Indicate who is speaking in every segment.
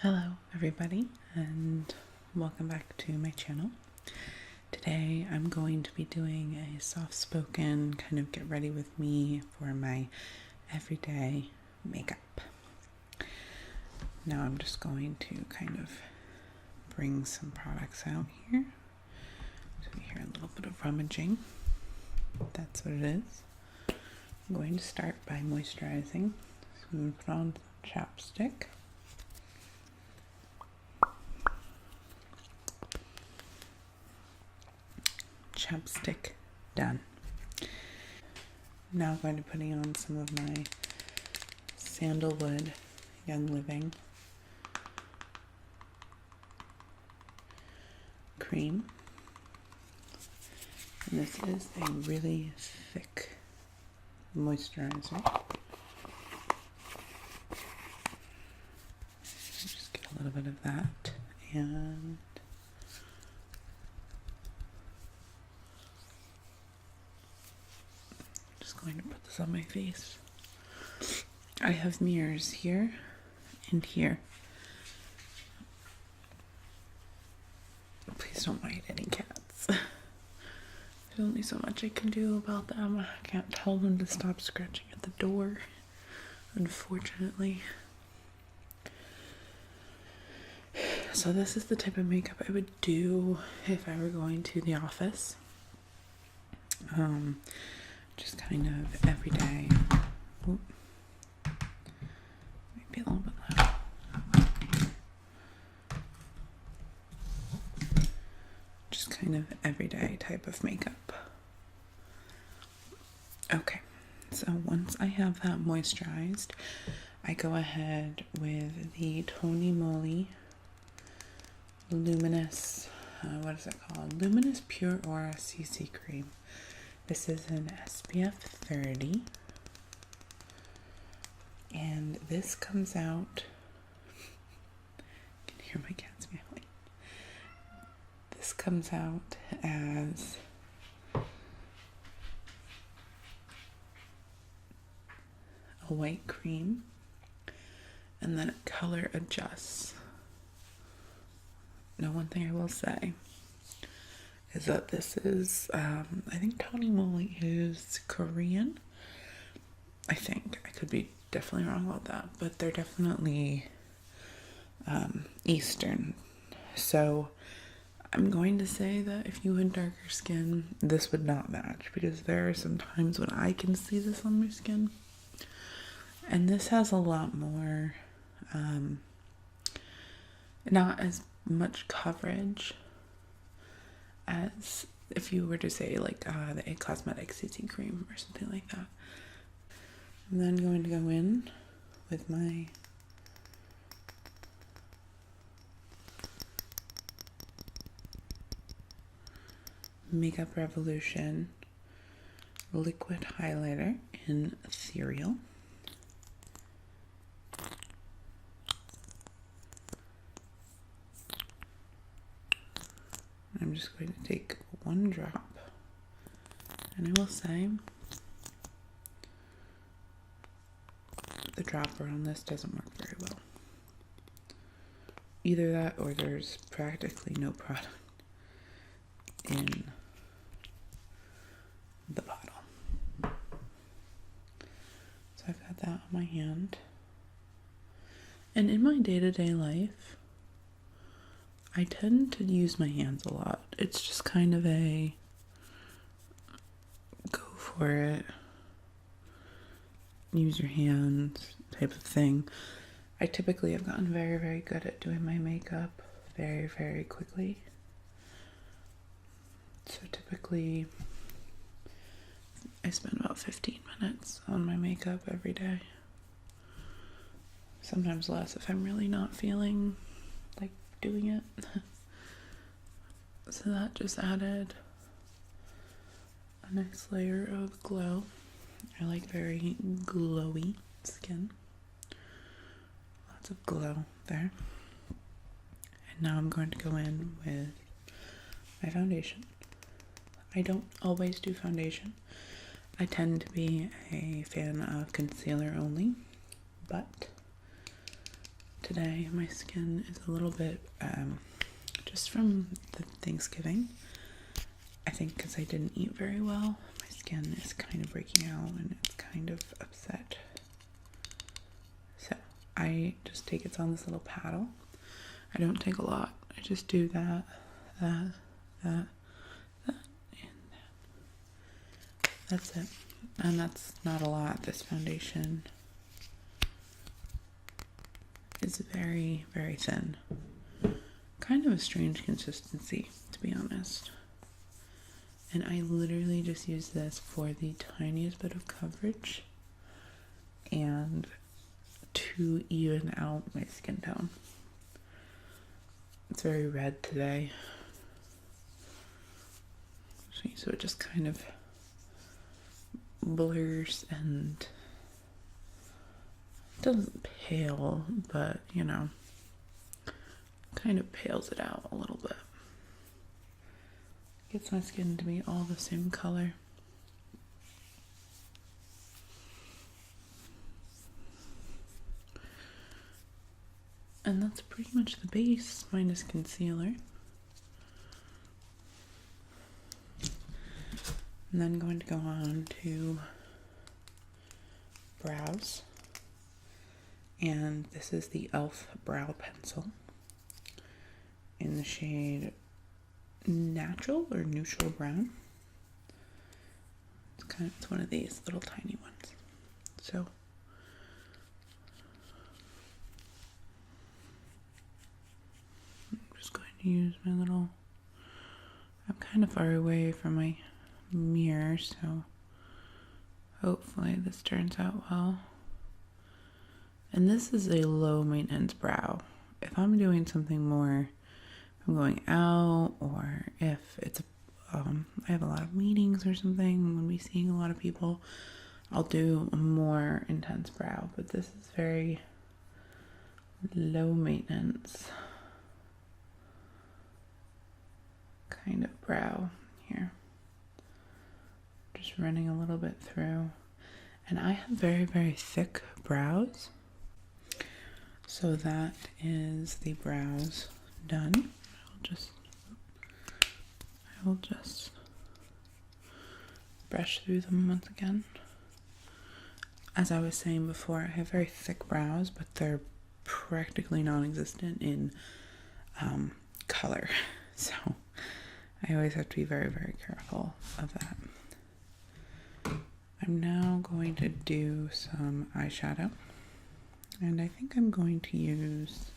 Speaker 1: Hello everybody and welcome back to my channel. Today I'm going to be doing a soft-spoken kind of get ready with me for my everyday makeup. Now I'm just going to kind of bring some products out here. So you hear a little bit of rummaging. That's what it is. I'm going to start by moisturizing. So I'm going to put on chapstick. Chapstick done. Now I'm going to be putting on some of my Sandalwood Young Living cream. And this is a really thick moisturizer. Just get a little bit of that and going to put this on my face. I have mirrors here and here. Please don't bite any cats. There's only so much I can do about them. I can't tell them to stop scratching at the door, unfortunately. So this is the type of makeup I would do if I were going to the office. Just kind of every day. Oop. Might be a little bit loud. Just kind of everyday type of makeup. Okay, so once I have that moisturized, I go ahead with the Tony Moly Luminous, what is it called? Luminous Pure Aura CC Cream. This is an SPF 30, and this comes out, you can hear my cats meowing. This comes out as a white cream, and then it color adjusts. Now, one thing I will say is that this is, I think Tony Moly is Korean. I think. I could be definitely wrong about that, but they're definitely Eastern. So I'm going to say that if you had darker skin, this would not match, because there are some times when I can see this on my skin. And this has a lot more, not as much coverage as if you were to say like the A Cosmetics CC cream or something like that. I'm then going to go in with my Makeup Revolution liquid highlighter in Ethereal. I'm just going to take one drop, and I will say the dropper on this doesn't work very well. Either that or there's practically no product in the bottle. So I've got that on my hand. And in my day-to-day life, I tend to use my hands a lot. It's just kind of a go for it, use your hands type of thing. I typically have gotten very, very good at doing my makeup very, very quickly. So typically I spend about 15 minutes on my makeup every day. Sometimes less if I'm really not feeling like doing it. So that just added a nice layer of glow. I like very glowy skin. Lots of glow there. And now I'm going to go in with my foundation. I don't always do foundation. I tend to be a fan of concealer only, but today. My skin is a little bit, just from the Thanksgiving. I think because I didn't eat very well, my skin is kind of breaking out and it's kind of upset. So I just take it on this little paddle. I don't take a lot. I just do that, and that. That's it. And that's not a lot. This foundation is very, very thin. Kind of a strange consistency, to be honest. And I literally just use this for the tiniest bit of coverage and to even out my skin tone. It's very red today. See, so it just kind of blurs and doesn't pale, but you know, kind of pales it out a little bit. Gets my skin to be all the same color. And that's pretty much the base minus concealer. And then going to go on to brows. And this is the e.l.f. brow pencil in the shade Natural or Neutral Brown. It's one of these little tiny ones. So I'm just going to use my little, I'm kind of far away from my mirror, so hopefully this turns out well. And this is a low maintenance brow. If I'm doing something more, I'm going out, or if it's I have a lot of meetings or something, I'm going to be seeing a lot of people, I'll do a more intense brow. But this is very low maintenance kind of brow here. Just running a little bit through. And I have very, very thick brows. So that is the brows done. I will just brush through them once again. As I was saying before, I have very thick brows, but they're practically non-existent in color. So I always have to be very, very careful of that. I'm now going to do some eyeshadow. And I think I'm going to use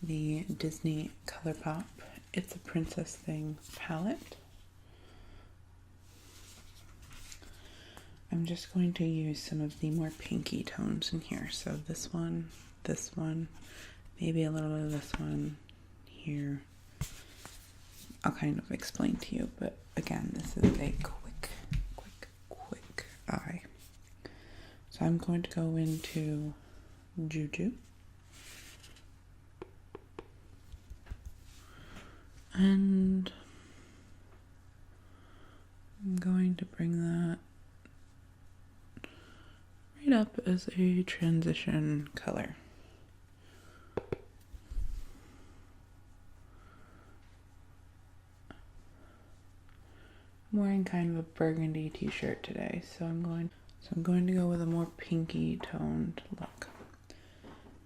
Speaker 1: the Disney ColourPop It's a Princess Thing palette. I'm just going to use some of the more pinky tones in here. So this one, maybe a little bit of this one here. I'll kind of explain to you, but again, this is a quick eye. So I'm going to go into Juju. And I'm going to bring that right up as a transition color. I'm wearing kind of a burgundy t-shirt today, so I'm going to go with a more pinky toned look.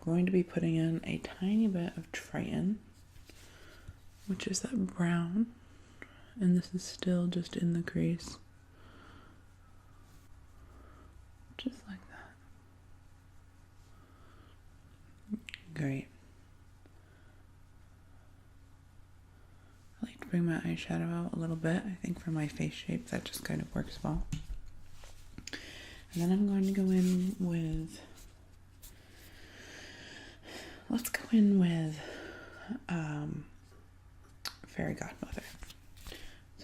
Speaker 1: I'm going to be putting in a tiny bit of Triton, which is that brown, and this is still just in the crease. Just like that. Great. I like to bring my eyeshadow out a little bit. I think for my face shape that just kind of works well. And then I'm going to go in with, let's go in with Fairy Godmother.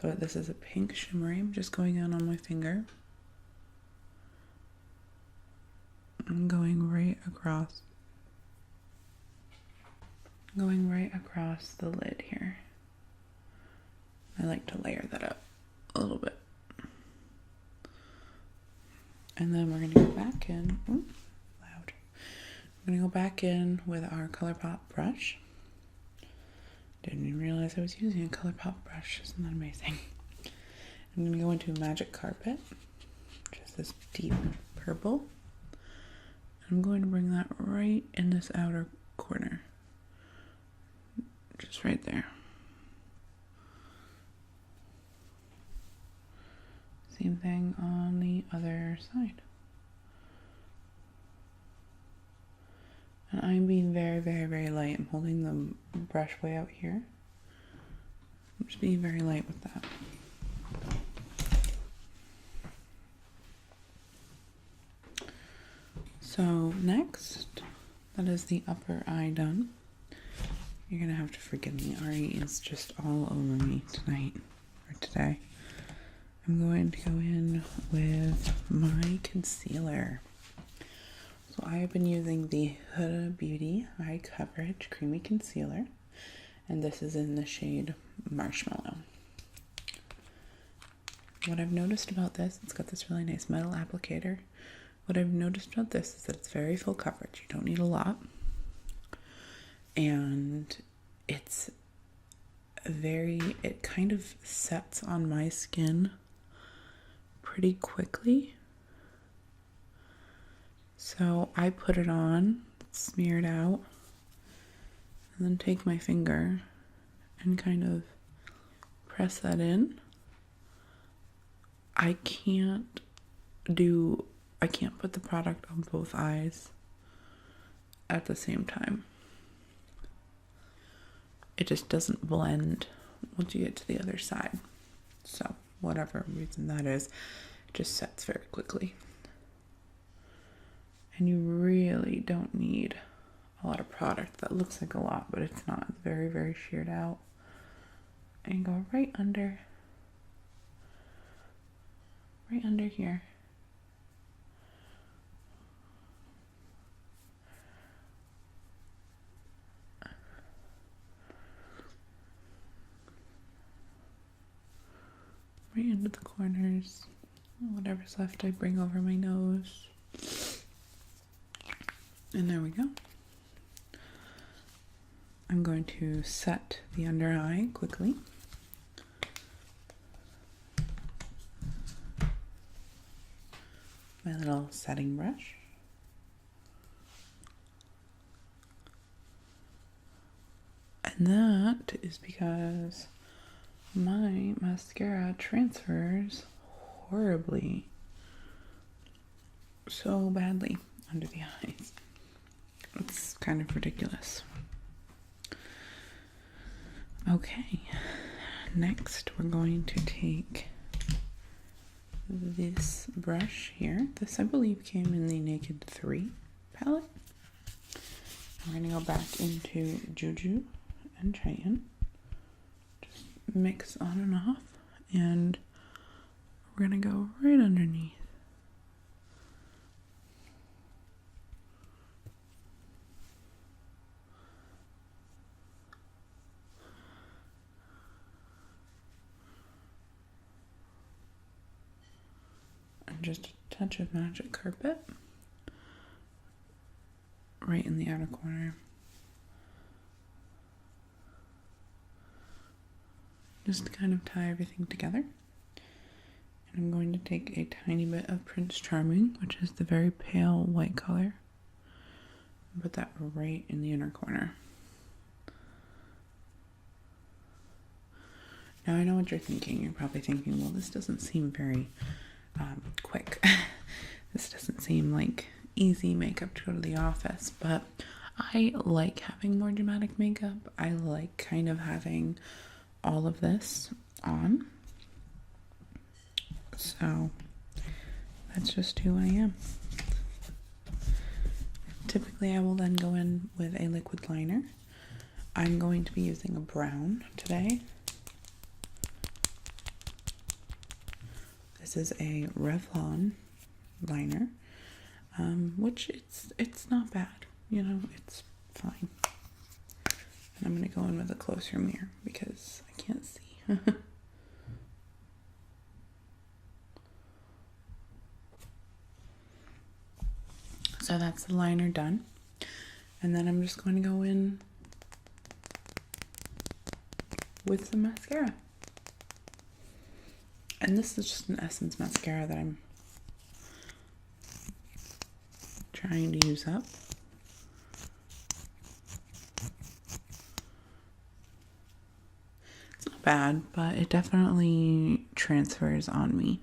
Speaker 1: So this is a pink shimmery. I'm just going in on my finger. I'm going right across the lid here. I like to layer that up a little bit. And then we're going to go back in. Ooh, loud. We're going to go back in with our ColourPop brush. Didn't even realize I was using a ColourPop brush. Isn't that amazing? I'm going to go into Magic Carpet, which is this deep purple. I'm going to bring that right in this outer corner. Just right there. Same thing on the other side. And I'm being very, very, very light. I'm holding the brush way out here. I'm just being very light with that. So next, that is the upper eye done. You're gonna have to forgive me. Ari is just all over me tonight, or today. I'm going to go in with my concealer. So I have been using the Huda Beauty Eye Coverage Creamy Concealer, and this is in the shade Marshmallow. What I've noticed about this, it's got this really nice metal applicator. What I've noticed about this is that it's very full coverage. You don't need a lot. And it kind of sets on my skin pretty quickly. So I put it on, smear it out, and then take my finger and kind of press that in. I can't put the product on both eyes at the same time. It just doesn't blend once you get to the other side. So, whatever reason that is, it just sets very quickly. And you really don't need a lot of product. That looks like a lot, but it's not. It's very, very sheared out. And go right under here. Right into the corners. Whatever's left I bring over my nose. And there we go. I'm going to set the under eye quickly. My little setting brush. And that is because my mascara transfers horribly, so badly under the eyes. It's kind of ridiculous. Okay, next we're going to take this brush here. This, I believe, came in the Naked 3 palette. We're going to go back into Juju and Cheyenne. Just mix on and off, and we're going to go right underneath. And just a touch of Magic Carpet right in the outer corner. Just to kind of tie everything together. And I'm going to take a tiny bit of Prince Charming, which is the very pale white color, and put that right in the inner corner. Now I know what you're thinking. You're probably thinking, well, this doesn't seem very quick. This doesn't seem like easy makeup to go to the office, but I like having more dramatic makeup. I like kind of having all of this on. So that's just who I am. Typically I will then go in with a liquid liner. I'm going to be using a brown today. This is a Revlon liner, which it's not bad, you know, it's fine. And I'm going to go in with a closer mirror because I can't see. So that's the liner done. And then I'm just going to go in with some mascara. And this is just an Essence mascara that I'm trying to use up. It's not bad, but it definitely transfers on me.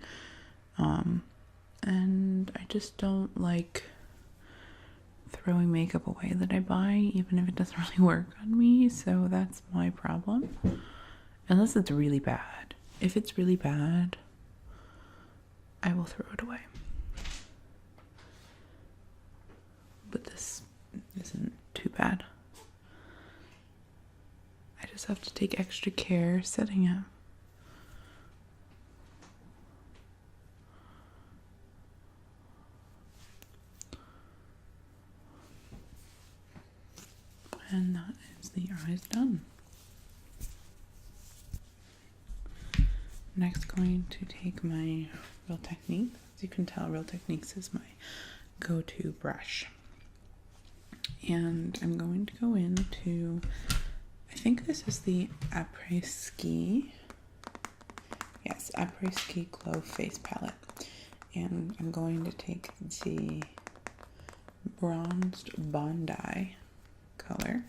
Speaker 1: And I just don't like throwing makeup away that I buy, even if it doesn't really work on me. So that's my problem. Unless it's really bad. If it's really bad, I will throw it away. But this isn't too bad. I just have to take extra care setting it. And that is the eyes done. Next, going to take my Real Technique. As you can tell, Real Techniques is my go-to brush. And I'm going to go into, I think this is the Après-Ski. Yes, Après-Ski Glow Face Palette. And I'm going to take the Bronzed Bondi color.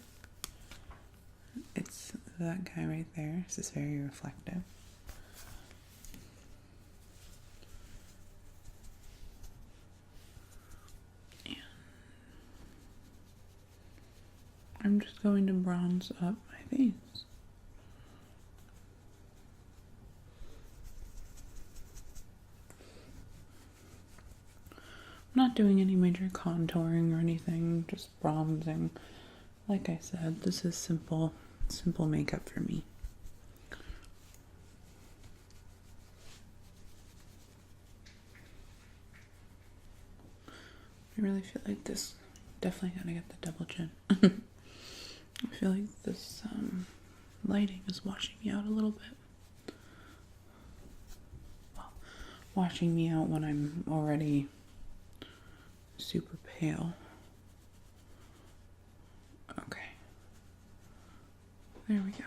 Speaker 1: It's that guy right there. This is very reflective. And I'm just going to bronze up my face. I'm not doing any major contouring or anything, just bronzing. Like I said, this is simple makeup for me. I really feel like this, definitely gotta get the double chin. I feel like this lighting is washing me out a little bit. Well, washing me out when I'm already super pale. Okay. There we go.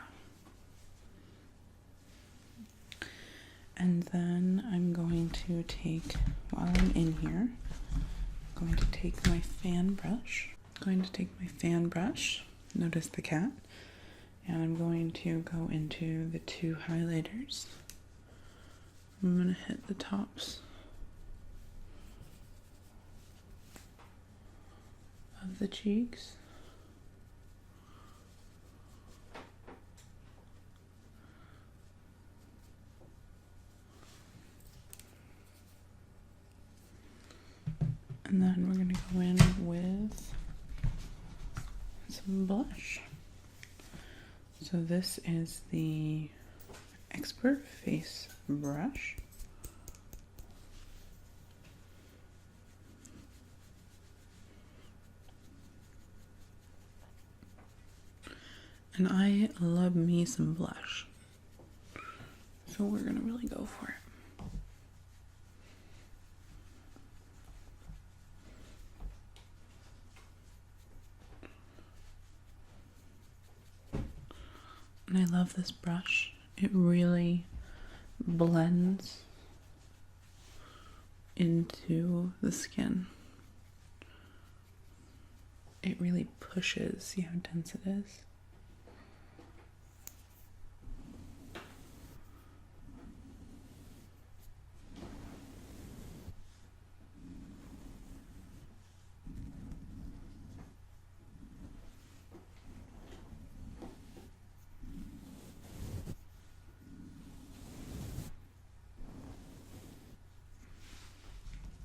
Speaker 1: And then I'm going to take, while I'm in here, I'm going to take my fan brush. Notice the cat. And I'm going to go into the two highlighters. I'm going to hit the tops of the cheeks. And then we're going to go in with some blush. So this is the Expert Face Brush. And I love me some blush. So we're going to really go for it. And I love this brush. It really blends into the skin. It really pushes. See how dense it is?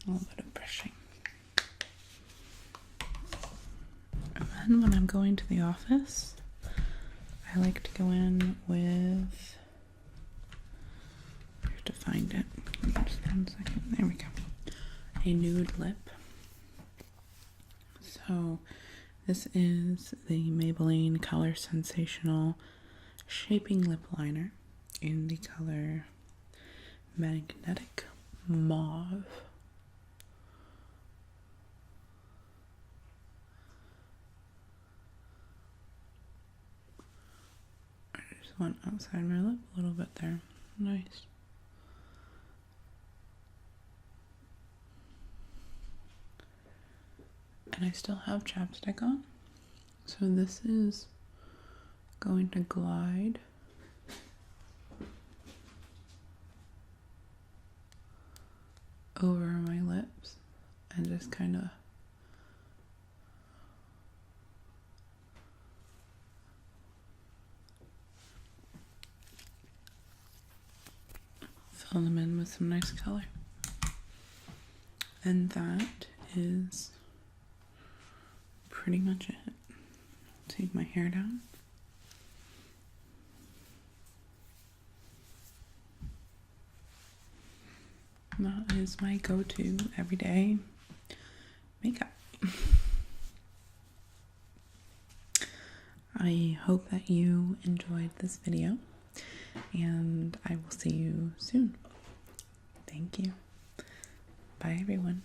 Speaker 1: A little bit of brushing. And then when I'm going to the office, I like to go in with, I have to find it. Just 1 second. There we go. A nude lip. So this is the Maybelline Color Sensational Shaping Lip Liner in the color Magnetic Mauve. just went outside my lip a little bit there. Nice. And I still have chapstick on. So this is going to glide over my lips and just kind of fill them in with some nice color. And that is pretty much it. Take my hair down. That is my go-to everyday makeup. I hope that you enjoyed this video, and I will see you soon. Thank you. Bye, everyone.